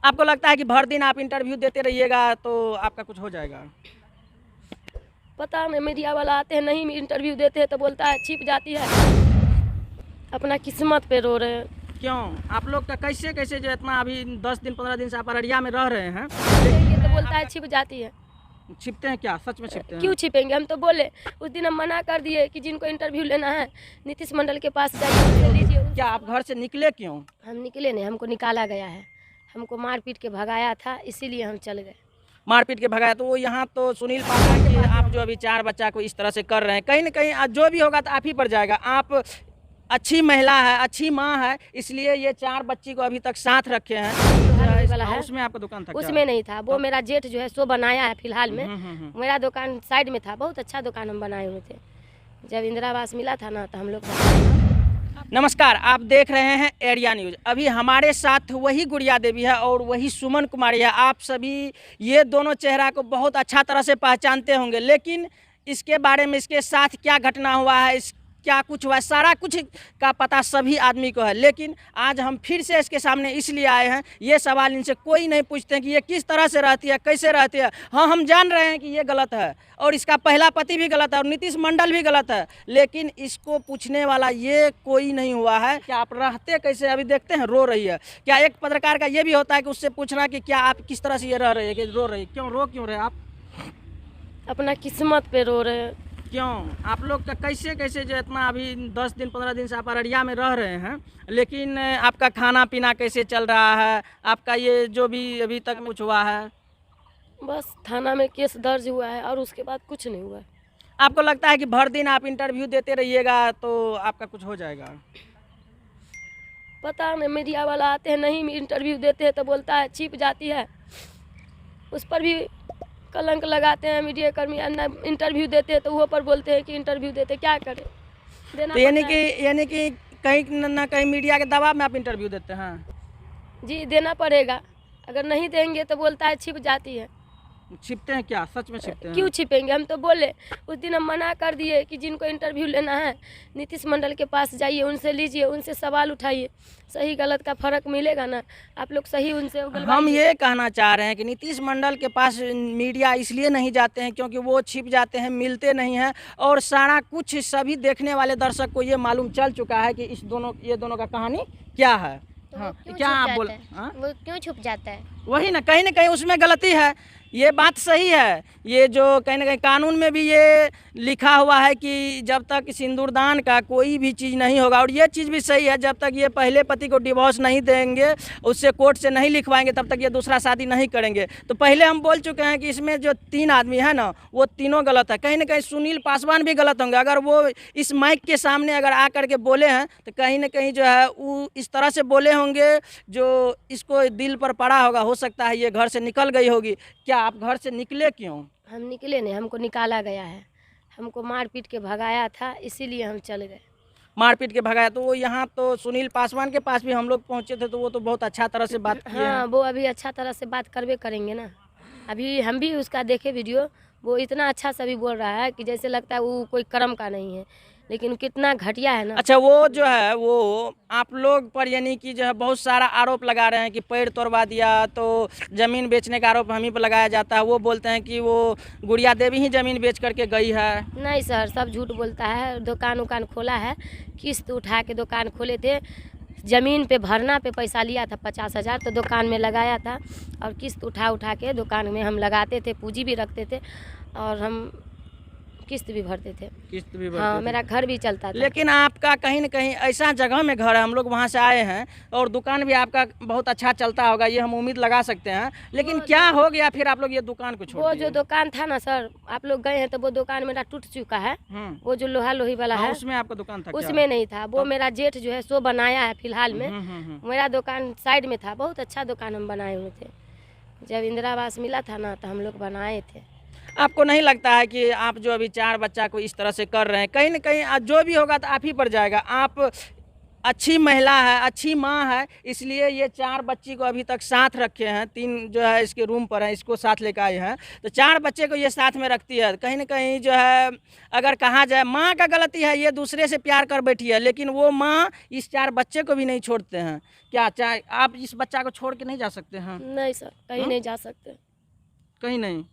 आपको लगता है कि भर दिन आप इंटरव्यू देते रहिएगा तो आपका कुछ हो जाएगा? पता नहीं, मीडिया वाला आते हैं, नहीं इंटरव्यू देते हैं तो बोलता है छिप जाती है। अपना किस्मत पे रो रहे हैं। क्यों आप लोग का कैसे कैसे जो इतना अभी 10 दिन 15 दिन से आप अररिया में रह रहे हैं, ये तो बोलता है छिप जाती है। छिपते हैं क्या? सच में छिपते हैं? क्यों छिपेंगे? हम तो बोले उस दिन, हम मना कर दिए कि जिनको इंटरव्यू लेना है नीतीश मंडल के पास जाइए, उनसे लीजिए। क्या आप घर से निकले क्यों? हम निकले नहीं, हमको निकाला गया है। हमको मार पीट के भगाया था, इसीलिए हम चल गए। मारपीट के भगाया? तो वो यहाँ तो सुनील पासवान के आप जो अभी 4 बच्चा को इस तरह से कर रहे हैं, कहीं ना कहीं जो भी होगा तो आप ही पर जाएगा। आप अच्छी महिला है, अच्छी माँ है, इसलिए ये 4 बच्ची को अभी तक साथ रखे हैं। वाला है, उसमें आपका दुकान था क्या? उसमें नहीं था, वो मेरा जेठ जो है सो बनाया है फिलहाल में। मेरा दुकान साइड में था, बहुत अच्छा दुकान हम बनाए हुए थे। जब इंदिरा आवास मिला था ना तो हम लोग। नमस्कार, आप देख रहे हैं एरिया न्यूज। अभी हमारे साथ वही गुड़िया देवी है और वही सुमन कुमारी है। आप सभी ये दोनों चेहरा को बहुत अच्छा तरह से पहचानते होंगे, लेकिन इसके बारे में, इसके साथ क्या घटना हुआ है, क्या कुछ हुआ, सारा कुछ का पता सभी आदमी को है। लेकिन आज हम फिर से इसके सामने इसलिए आए हैं, ये सवाल इनसे कोई नहीं पूछते हैं कि ये किस तरह से रहती है, कैसे रहती है। हाँ, हम जान रहे हैं कि ये गलत है और इसका पहला पति भी गलत है और नीतीश मंडल भी गलत है, लेकिन इसको पूछने वाला ये कोई नहीं हुआ है कि आप रहते कैसे। अभी देखते हैं रो रही है। क्या एक पत्रकार का ये भी होता है कि उससे पूछना कि क्या आप किस तरह से ये रह रही है, कि रो रही है? क्यों रहे आप? अपना किस्मत पे रो रहे हैं। क्यों आप लोग का कैसे कैसे जो इतना अभी 10 दिन 15 दिन से आप अररिया में रह रहे हैं, लेकिन आपका खाना पीना कैसे चल रहा है? आपका ये जो भी अभी तक कुछ हुआ है? बस थाना में केस दर्ज हुआ है और उसके बाद कुछ नहीं हुआ है। आपको लगता है कि भर दिन आप इंटरव्यू देते रहिएगा तो आपका कुछ हो जाएगा? पता नहीं, मीडिया वाला आते हैं, नहीं इंटरव्यू देते हैं तो बोलता है छिप जाती है। उस पर भी कलंक लगाते हैं मीडिया कर्मी। इंटरव्यू देते हैं तो वो पर बोलते हैं कि इंटरव्यू देते, क्या करें? देना तो यानी कि कहीं न कहीं मीडिया के दबाव में आप इंटरव्यू देते हैं? जी, देना पड़ेगा। अगर नहीं देंगे तो बोलता है छिप जाती है। छिपते हैं क्या? सच में छिपते हैं? क्यों छिपेंगे? हम तो बोले उस दिन, हम मना कर दिए कि जिनको इंटरव्यू लेना है नीतीश मंडल के पास जाइए, उनसे लीजिए, उनसे सवाल उठाइए। सही गलत का फर्क मिलेगा ना, आप लोग सही उनसे उगलवाइए। हम ये कहना चाह रहे हैं कि नीतीश मंडल के पास मीडिया इसलिए नहीं जाते हैं क्योंकि वो छिप जाते हैं, मिलते नहीं हैं, और सारा कुछ सभी देखने वाले दर्शक को ये मालूम चल चुका है कि ये दोनों का कहानी क्या है। तो हाँ, क्यों क्या छुप आप जाता बोल? है? हाँ? वो क्यों छुप जाता है? वही ना, कहीं उसमें गलती है। ये बात सही है, ये जो कहीं ना कहीं कानून में भी ये लिखा हुआ है कि जब तक सिंदूरदान का कोई भी चीज़ नहीं होगा, और ये चीज़ भी सही है, जब तक ये पहले पति को डिवोर्स नहीं देंगे, उससे कोर्ट से नहीं लिखवाएंगे, तब तक ये दूसरा शादी नहीं करेंगे। तो पहले हम बोल चुके हैं कि इसमें जो 3 आदमी है ना, वो तीनों गलत है। कहीं ना कहीं सुनील पासवान भी गलत होंगे। अगर वो इस माइक के सामने अगर आ करके बोले हैं तो कहीं ना कहीं जो है वो इस तरह से बोले होंगे जो इसको दिल पर पड़ा होगा। हो सकता है ये घर से निकल गई होगी। क्या आप घर से निकले क्यों? हम निकले नहीं, हमको निकाला गया है। हमको मार पीट के भगाया था, इसीलिए हम चल गए। मारपीट के भगाया? तो वो यहाँ तो सुनील पासवान के पास भी हम लोग पहुँचे थे, तो वो तो बहुत अच्छा तरह से बात किए हैं। हाँ, वो अभी अच्छा तरह से बात करबे करेंगे ना। अभी हम भी उसका देखे वीडियो, वो इतना अच्छा सा भी बोल रहा है कि जैसे लगता है वो कोई कर्म का नहीं है, लेकिन कितना घटिया है ना। अच्छा, वो जो है वो आप लोग पर यानी कि जो है बहुत सारा आरोप लगा रहे हैं कि पेड़ तोड़वा दिया, तो ज़मीन बेचने का आरोप हम ही पर लगाया जाता है। वो बोलते हैं कि वो गुड़िया देवी ही ज़मीन बेच करके गई है। नहीं सर, सब झूठ बोलता है। दुकान उकान खोला है, किस्त उठा के दुकान खोले थे। ज़मीन पे भरना पे पैसा लिया था 50,000, तो दुकान में लगाया था, और किस्त उठा के दुकान में हम लगाते थे, पूंजी भी रखते थे और हम किस्त भी भरते थे। किस्त भी भरते हाँ, थे। मेरा घर भी चलता था। लेकिन आपका कहीं न कहीं ऐसा जगह में घर है, हम लोग वहाँ से आए हैं, और दुकान भी आपका बहुत अच्छा चलता होगा, ये हम उम्मीद लगा सकते हैं। लेकिन क्या हो गया फिर आप लोग ये दुकान को छोड़ वो दिए? जो दुकान था ना सर, आप लोग गए हैं तो वो दुकान मेरा टूट चुका है। वो जो लोहा लोही वाला हाँ, है, उसमें आपका दुकान था क्या? उसमें नहीं था। वो मेरा जेठ जो है सो बनाया है फिलहाल में। मेरा दुकान साइड में था, बहुत अच्छा दुकान हम बनाए हुए थे। जब इंदिरा आवास मिला था ना तो हम लोग बनाए थे। आपको नहीं लगता है कि आप जो अभी 4 बच्चा को इस तरह से कर रहे हैं, कहीं ना कहीं जो भी होगा तो आप ही पर जाएगा? आप अच्छी महिला है, अच्छी माँ है, इसलिए ये 4 बच्ची को अभी तक साथ रखे हैं। 3 जो है इसके रूम पर है, इसको साथ लेकर आए हैं। तो 4 बच्चे को ये साथ में रखती है। कहीं ना कहीं जो है अगर कहा जाए माँ का गलती है, ये दूसरे से प्यार कर बैठी है, लेकिन वो माँ इस 4 बच्चे को भी नहीं छोड़ते हैं। क्या चाहे आप इस बच्चा को छोड़ के नहीं जा सकते हैं? नहीं सर, कहीं नहीं जा सकते। कहीं नहीं।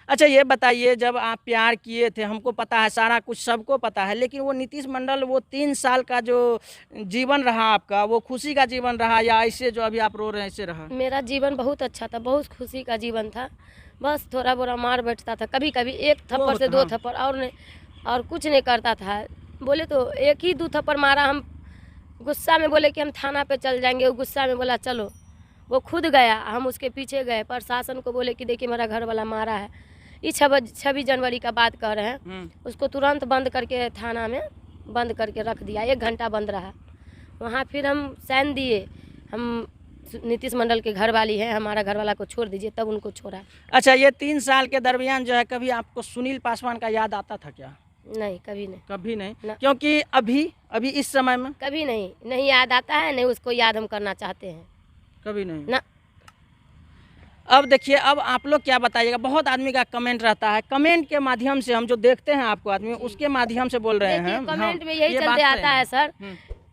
अच्छा ये बताइए, जब आप प्यार किए थे, हमको पता है सारा कुछ, सबको पता है, लेकिन वो नीतीश मंडल, वो 3 साल का जो जीवन रहा आपका, वो खुशी का जीवन रहा या ऐसे जो अभी आप रो रहे हैं ऐसे रहा? मेरा जीवन बहुत अच्छा था, बहुत खुशी का जीवन था। बस थोड़ा बोरा मार बैठता था, कभी कभी 1 थप्पड़ से 2 थप्पड़, और नहीं, और कुछ नहीं करता था। बोले तो 1 ही 2 थप्पड़ मारा, हम गुस्सा में बोले कि हम थाना पे चल जाएंगे, वो गुस्सा में बोला चलो, वो खुद गया, हम उसके पीछे गए। प्रशासन को बोले कि देखिए मेरा घर वाला मारा है। ये 26 जनवरी का बात कह रहे हैं। उसको तुरंत बंद करके थाना में बंद करके रख दिया, 1 घंटा बंद रहा वहाँ। फिर हम साइन दिए, हम नीतीश मंडल के घर वाली है, हमारा घर वाला को छोड़ दीजिए, तब उनको छोड़ा। अच्छा ये 3 साल के दरमियान जो है कभी आपको सुनील पासवान का याद आता था क्या? नहीं, कभी नहीं। कभी नहीं ना। क्योंकि अभी इस समय में कभी नहीं याद आता है, नहीं उसको याद हम करना चाहते हैं। कभी नहीं ना। अब देखिए, अब आप लोग क्या बताइएगा, बहुत आदमी का कमेंट रहता है, कमेंट के माध्यम से हम जो देखते हैं आपको आदमी, उसके माध्यम से बोल रहे हैं। कमेंट में यही चलते आता है सर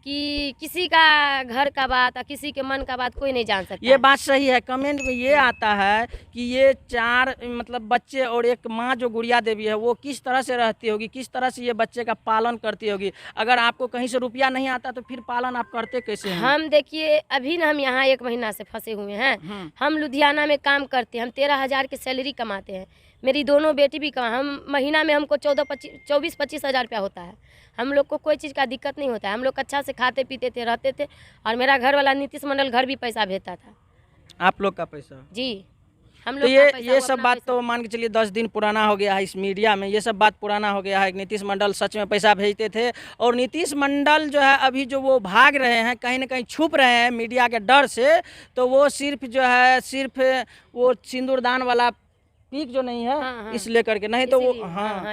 कि किसी का घर का बात, किसी के मन का बात कोई नहीं जान सकता। ये बात सही है। कमेंट में ये आता है कि ये 4 मतलब बच्चे और एक माँ जो गुड़िया देवी है, वो किस तरह से रहती होगी, किस तरह से ये बच्चे का पालन करती होगी। अगर आपको कहीं से रुपया नहीं आता तो फिर पालन आप करते कैसे हैं? हम देखिए, अभी ना हम यहाँ 1 महीना से फंसे हुए हैं। हम लुधियाना में काम करते हैं, हम 13,000 की सैलरी कमाते हैं। मेरी दोनों बेटी भी कमा, हम महीना में हमको 24-25 हज़ार रुपया होता है। हम लोग को कोई चीज़ का दिक्कत नहीं होता है, हम लोग अच्छा से खाते पीते थे, रहते थे। और मेरा घर वाला नीतीश मंडल घर भी पैसा भेजता था। आप लोग का पैसा? जी, हम तो लोग ये सब बात तो मान के चलिए 10 दिन पुराना हो गया है इस मीडिया में, ये सब बात पुराना हो गया है। नीतीश मंडल सच में पैसा भेजते थे, और नीतीश मंडल जो है अभी जो वो भाग रहे हैं, कहीं ना कहीं छुप रहे हैं मीडिया के डर से, तो वो सिर्फ जो है सिर्फ वो सिंदूरदान वाला पीक जो नहीं है, हाँ। इस लेकर के, नहीं तो वो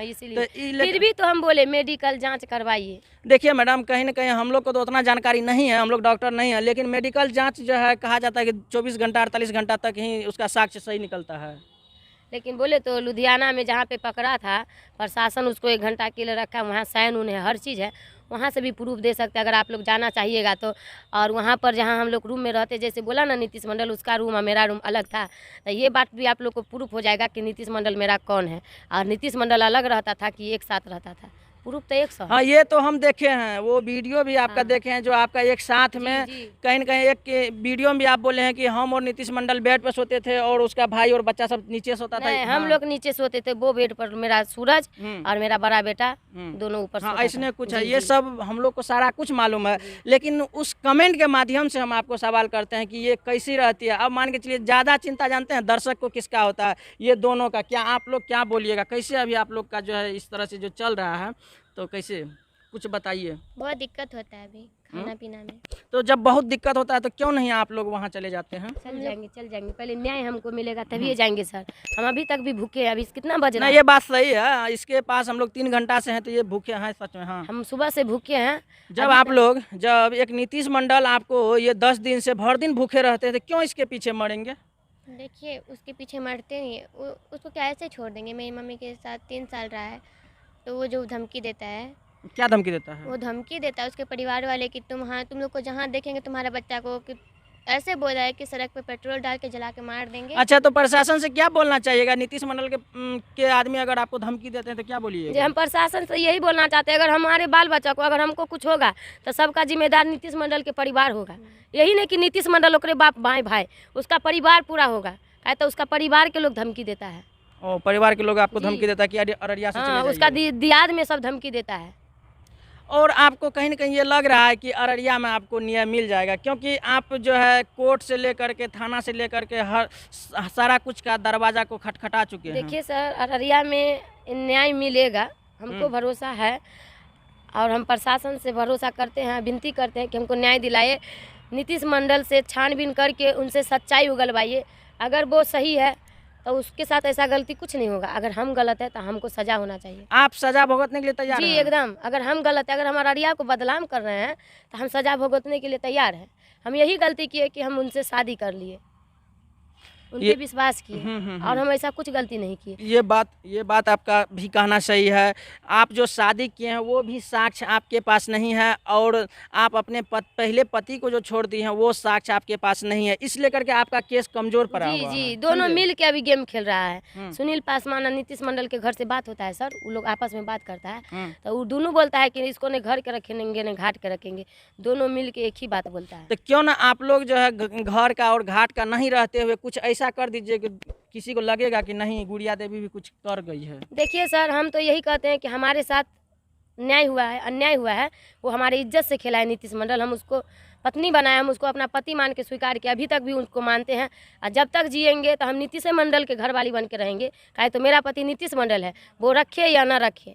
इसीलिए फिर भी तो हम बोले मेडिकल जांच करवाइए। देखिए मैडम, कहीं ना कहीं हम लोग को तो उतना जानकारी नहीं है, हम लोग डॉक्टर नहीं है, लेकिन मेडिकल जांच जो है कहा जाता है कि 24 घंटा 48 घंटा तक ही उसका साक्ष्य सही निकलता है। लेकिन बोले तो लुधियाना में जहाँ पे पकड़ा था, प्रशासन उसको 1 घंटा के लिए रखा, वहाँ साइन उन है, हर चीज़ है, वहाँ से भी प्रूफ दे सकते हैं अगर आप लोग जाना चाहिएगा तो। और वहाँ पर जहाँ हम लोग रूम में रहते, जैसे बोला ना नीतीश मंडल, उसका रूम और मेरा रूम अलग था, तो ये बात भी आप लोग को प्रूफ हो जाएगा कि नीतीश मंडल मेरा कौन है। और नीतीश मंडल अलग रहता था कि एक साथ रहता था, प्रूफ तो 100। हाँ ये तो हम देखे हैं, वो वीडियो भी आपका देखे हैं जो आपका एक साथ में जी। कहीं न कहीं एक वीडियो में भी आप बोले हैं कि हम और नीतीश मंडल बेड पर सोते थे और उसका भाई और बच्चा सब नीचे सोता था। हम लोग नीचे सोते थे, वो बेड पर मेरा सूरज और मेरा बड़ा बेटा दोनों ऊपर सोता था। ऐसने कुछ है, ये सब हम लोग को सारा कुछ मालूम है, लेकिन उस कमेंट के माध्यम से हम आपको सवाल करते हैं कि ये कैसी रहती है। अब मान के चलिए ज़्यादा चिंता जानते हैं दर्शक को किसका होता है, ये दोनों का। क्या आप लोग क्या बोलिएगा, कैसे अभी आप लोग का जो है इस तरह से जो चल रहा है, तो कैसे कुछ बताइए। बहुत दिक्कत होता है अभी खाना पीना में। तो जब बहुत दिक्कत होता है तो क्यों नहीं आप लोग वहाँ चले जाते हैं? चल जाएंगे, पहले न्याय हमको मिलेगा तभी जाएंगे सर। हम अभी तक भी भूखे हैं, अभी कितना बज रहा है? ये बात सही है, इसके पास हम लोग 3 घंटा से हैं, तो ये भूखे हैं सच में। हाँ, हम सुबह से भूखे हैं। जब एक नीतीश मंडल आपको ये 10 दिन से भर दिन भूखे रहते थे, क्यों इसके पीछे मरेंगे? देखिए उसके पीछे मरते नहीं है, उसको क्या ऐसे छोड़ देंगे। मेरी मम्मी के साथ 3 साल रहा है, तो वो जो धमकी देता है। क्या धमकी देता है? वो धमकी देता है उसके परिवार वाले कि तुम लोग को जहाँ देखेंगे तुम्हारे बच्चा को, कि ऐसे बोला है कि सड़क पे पेट्रोल डाल के जला के मार देंगे। अच्छा, तो प्रशासन से क्या बोलना चाहिएगा? नीतीश मंडल के आदमी अगर आपको धमकी देते हैं तो क्या बोलिए? हम प्रशासन से यही बोलना चाहते हैं, अगर हमारे बाल बच्चा को, अगर हमको कुछ होगा तो सबका जिम्मेदार नीतीश मंडल के परिवार होगा। यही नहीं कि नीतीश मंडल ओकरे बाप भाई, उसका परिवार पूरा होगा। क्या तो उसका परिवार के लोग धमकी देता है। परिवार के लोग आपको धमकी देता है कि अररिया से चले जाइए। उसका दियाद में सब धमकी देता है। और आपको कहीं ना कहीं ये लग रहा है कि अररिया में आपको न्याय मिल जाएगा, क्योंकि आप जो है कोर्ट से लेकर के थाना से लेकर के हर सारा कुछ का दरवाजा को खटखटा चुके हैं। देखिए सर, अररिया में न्याय मिलेगा, हमको भरोसा है, और हम प्रशासन से भरोसा करते हैं, विनती करते हैं कि हमको न्याय दिलाए। नीतीश मंडल से छानबीन करके उनसे सच्चाई उगलवाइए। अगर वो सही है तो उसके साथ ऐसा गलती कुछ नहीं होगा। अगर हम गलत है तो हमको सजा होना चाहिए। आप सजा भुगतने के लिए तैयार जी हैं? एकदम। अगर हम गलत है, अगर हम अररिया को बदनाम कर रहे हैं तो हम सजा भुगतने के लिए तैयार हैं। हम यही गलती किए कि हम उनसे शादी कर लिए, उन पे विश्वास किए, और हम ऐसा कुछ गलती नहीं किए। ये बात आपका भी कहना सही है। आप जो शादी किए हैं वो भी साक्ष्य आपके पास नहीं है, और आप अपने पहले पति को जो छोड़ दी हैं वो साक्ष्य आपके पास नहीं है, इसलिए करके आपका केस कमजोर पड़ा जी हुआ जी है। दोनों समझे? मिल के अभी गेम खेल रहा है। सुनील पासवान और नीतीश मंडल के घर से बात होता है सर, वो लोग आपस में बात करता है, तो वो दोनों बोलता है कि इसको ने घर के रखेंगे न घाट के रखेंगे। दोनों मिल के एक ही बात बोलता है। तो क्यों ना आप लोग जो है घर का और घाट का नहीं रहते हुए कुछ ऐसा कर दीजिए कि किसी को लगेगा कि नहीं गुड़िया देवी भी कुछ कर गई है। देखिए सर, हम तो यही कहते हैं कि हमारे साथ न्याय हुआ है, अन्याय हुआ है, वो हमारी इज्जत से खेला है नीतीश मंडल। हम उसको पत्नी बनाए, हम उसको अपना पति मान के स्वीकार किया, अभी तक भी उनको मानते हैं, और जब तक जिएंगे तो हम नीतीश मंडल के घरवाली बन के रहेंगे। काहे तो मेरा पति नीतीश मंडल है, वो रखे या ना रखे,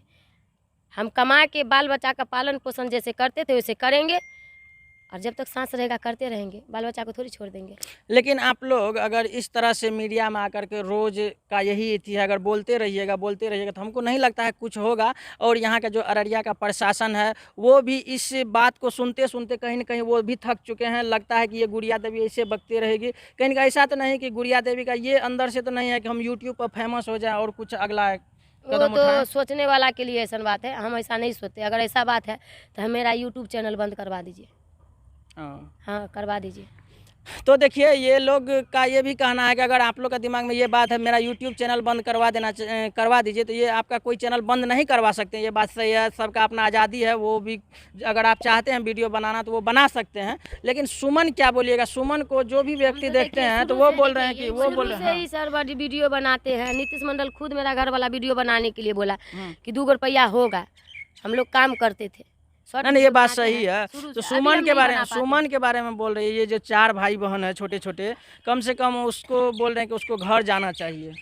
हम कमा के बाल बच्चा का पालन पोषण जैसे करते थे वैसे करेंगे, और जब तक सांस रहेगा करते रहेंगे, बाल बच्चा को थोड़ी छोड़ देंगे। लेकिन आप लोग अगर इस तरह से मीडिया में आकर के रोज का यही थी, अगर बोलते रहिएगा तो हमको नहीं लगता है कुछ होगा। और यहाँ का जो अररिया का प्रशासन है वो भी इस बात को सुनते सुनते कहीं ना कहीं वो भी थक चुके हैं। लगता है कि ये गुड़िया देवी ऐसे बकती रहेगी, कहीं ना ऐसा तो नहीं कि गुड़िया देवी का ये अंदर से तो नहीं है कि हम यूट्यूब पर फेमस हो जाए और कुछ अगला वो कदम तो उठाएं। सोचने वाला के लिए ऐसा बात है, हम ऐसा नहीं सोचते। अगर ऐसा बात है तो हम मेरा यूट्यूब चैनल बंद करवा दीजिए। हाँ करवा दीजिए। तो देखिए, ये लोग का ये भी कहना है कि अगर आप लोग का दिमाग में ये बात है मेरा यूट्यूब चैनल बंद करवा दीजिए, तो ये आपका कोई चैनल बंद नहीं करवा सकते। ये बात सही है, सबका अपना आज़ादी है, वो भी अगर आप चाहते हैं वीडियो बनाना तो वो बना सकते हैं। लेकिन सुमन क्या बोलिएगा? सुमन को जो भी व्यक्ति देखते हैं तो वो बोल रहे हैं कि वो बोल रहे हैं ही सर बड़ी वीडियो बनाते हैं। नीतीश मंडल खुद मेरा घर वाला वीडियो बनाने के लिए बोला कि 2 रुपया होगा, हम लोग काम करते थे। नहीं, ये बात सही है। तो सुमन के बारे में बोल रही है, ये जो 4 भाई बहन है छोटे छोटे, कम से कम उसको बोल रहे हैं कि उसको घर जाना चाहिए।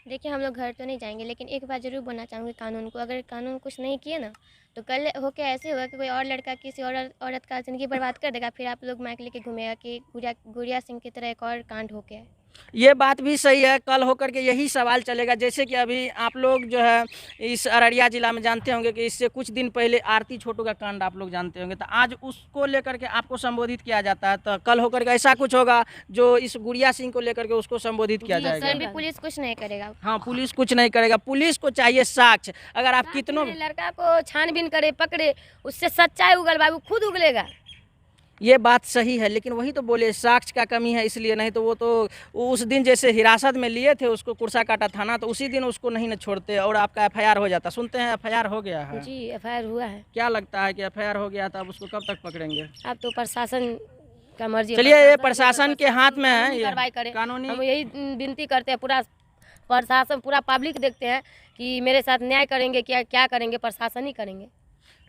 देखिए हम लोग घर तो नहीं जाएंगे, लेकिन एक बात ज़रूर बोलना चाहूँगी कानून को। अगर कानून कुछ नहीं किए ना तो कल होके ऐसे होगा कि कोई और लड़का किसी और औरत का ज़िंदगी बर्बाद कर देगा, फिर आप लोग माइक लेके घूमेगा कि गुड़िया सिंह की तरह एक और कांड होके है। ये बात भी सही है, कल होकर के यही सवाल चलेगा। जैसे कि अभी आप लोग जो है इस अररिया जिला में जानते होंगे कि इससे कुछ दिन पहले आरती छोटू का कांड आप लोग जानते होंगे, तो आज उसको लेकर के आपको संबोधित किया जाता है, तो कल होकर के ऐसा कुछ होगा जो इस गुड़िया सिंह को लेकर के उसको संबोधित किया जाएगा। सर भी पुलिस कुछ नहीं करेगा। हाँ, पुलिस कुछ नहीं करेगा, पुलिस को चाहिए साक्ष्य। अगर आप कितनों लड़का को छानबीन करे, पकड़े, उससे सच्चाई उगलवाए, वो खुद उगलेगा। ये बात सही है, लेकिन वही तो बोले साक्ष्य का कमी है, इसलिए नहीं तो वो तो उस दिन जैसे हिरासत में लिए थे उसको कुर्सा काटा थाना, तो उसी दिन उसको नहीं न छोड़ते और आपका एफआईआर हो जाता। सुनते हैं एफआईआर हो गया है? जी एफआईआर हुआ है। क्या लगता है कि एफआईआर हो गया था, अब उसको कब तक पकड़ेंगे? अब तो प्रशासन का मर्जी। चलिए, ये प्रशासन के हाथ में है, कार्रवाई करे। कानूनी। हम यही विनती करते हैं, पूरा प्रशासन, पूरा पब्लिक देखते हैं कि मेरे साथ न्याय करेंगे, क्या करेंगे, प्रशासन ही करेंगे।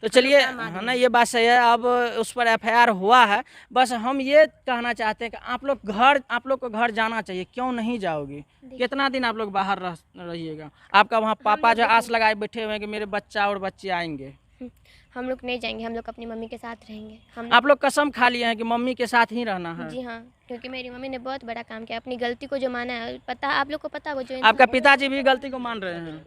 तो चलिए, है ना, ये बात सही है। अब उस पर एफआईआर हुआ है, बस हम ये कहना चाहते हैं कि आप लोग को घर जाना चाहिए। क्यों नहीं जाओगे? कितना दिन आप लोग बाहर रहिएगा? आपका वहाँ पापा जो आस लगाए बैठे हुए हैं कि मेरे बच्चा और बच्चे आएंगे। हम लोग नहीं जाएंगे, हम लोग अपनी मम्मी के साथ रहेंगे। आप लोग कसम खा लिए हैं कि मम्मी के साथ ही रहना है? जी हाँ, क्योंकि मेरी मम्मी ने बहुत बड़ा काम किया, अपनी गलती को जो माना है, पता आप लोग को पता वो जो आपका पिताजी भी गलती को मान रहे हैं?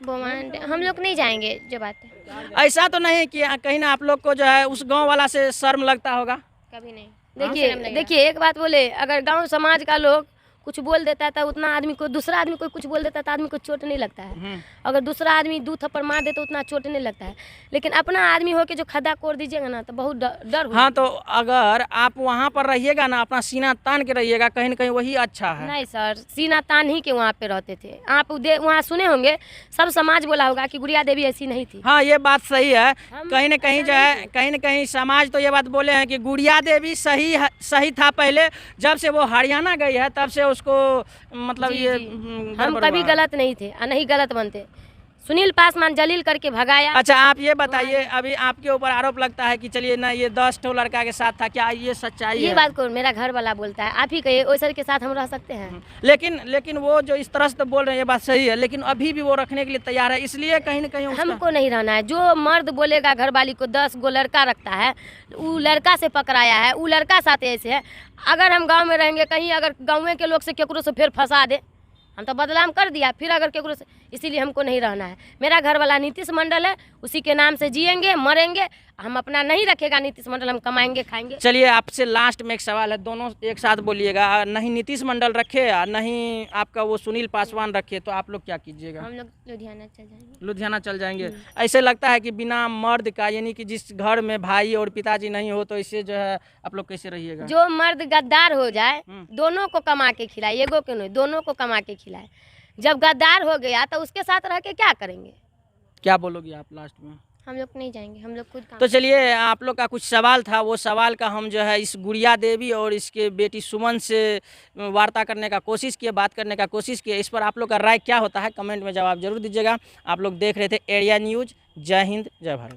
वो मान, हम लोग नहीं जाएंगे। जो बात है ऐसा तो नहीं कि कहीं ना आप लोग को जो है उस गांव वाला से शर्म लगता होगा? कभी नहीं। देखिए एक बात बोले, अगर गांव समाज का लोग कुछ बोल देता है तो उतना आदमी को, दूसरा आदमी कोई कुछ बोल देता है तो आदमी को चोट नहीं लगता है। अगर दूसरा आदमी 2 थप्पड़ मार दे तो उतना चोट नहीं लगता है, लेकिन अपना आदमी हो के जो खड्डा कोड़ दीजिएगा ना तो बहुत डर हाँ, तो अगर आप वहाँ पर रहिएगा ना, अपना सीना तान के रहिएगा, कहीं ना कहीं वही अच्छा है। नहीं सर, सीना तान ही के वहाँ पे रहते थे। आप वहाँ सुने होंगे, सब समाज बोला होगा कि गुड़िया देवी ऐसी नहीं थी। हाँ, ये बात सही है। कहीं ना कहीं जो है, कहीं ना कहीं समाज तो ये बात बोले हैं कि गुड़िया देवी सही था पहले, जब से वो हरियाणा गई है तब से उसको मतलब जी, ये जी। हम कभी गलत नहीं थे और नहीं गलत बनते। सुनील पासवान जलील करके भगाया। अच्छा, आप ये बताइए, अभी आपके ऊपर आरोप लगता है कि चलिए ना ये 10 ठो लड़का के साथ था, क्या ये सच्चाई है? ये बात को मेरा घर वाला बोलता है, आप ही कहिए ओसर के साथ हम रह सकते हैं? लेकिन वो जो इस तरह से तो बोल रहे हैं, ये बात सही है, लेकिन अभी भी वो रखने के लिए तैयार है, इसलिए कहीं ना कहीं हमको नहीं रहना है। जो मर्द बोलेगा घर वाली को 10 गो लड़का रखता है, वो लड़का से पकड़ाया है, वो लड़का साथ ऐसे है। अगर हम गाँव में रहेंगे, कहीं अगर गाँव के लोग से केकरो से फिर फंसा दे हम तो बदनाम कर दिया, फिर अगर केकरो से, इसीलिए हमको नहीं रहना है। मेरा घर वाला नीतीश मंडल है, उसी के नाम से जिएंगे मरेंगे। हम अपना नहीं रखेगा नीतीश मंडल, हम कमाएंगे खाएंगे। चलिए आपसे लास्ट में एक सवाल है, दोनों एक साथ बोलिएगा। नहीं नीतीश मंडल रखे और नहीं आपका वो सुनील पासवान रखे, तो आप लोग क्या कीजिएगा? हम लोग लुधियाना चल जाएंगे। लुधियाना चल जाएंगे। ऐसे लगता है कि बिना मर्द का, यानी कि जिस घर में भाई और पिताजी नहीं हो, तो इससे जो है आप लोग कैसे रहिएगा? जो मर्द गद्दार हो जाए, दोनों को कमा के खिलाए, एगो के नहीं, दोनों को कमा के खिलाए। जब गद्दार हो गया तो उसके साथ रह के क्या करेंगे? क्या बोलोगी आप लास्ट में? हम लोग नहीं जाएंगे, हम लोग खुद काम। तो चलिए, आप लोग का कुछ सवाल था, वो सवाल का हम जो है इस गुड़िया देवी और इसके बेटी सुमन से वार्ता करने का कोशिश किए, बात करने का कोशिश किए। इस पर आप लोग का राय क्या होता है, कमेंट में जवाब जरूर दीजिएगा। आप लोग देख रहे थे एरिया न्यूज़। जय हिंद, जय भारत।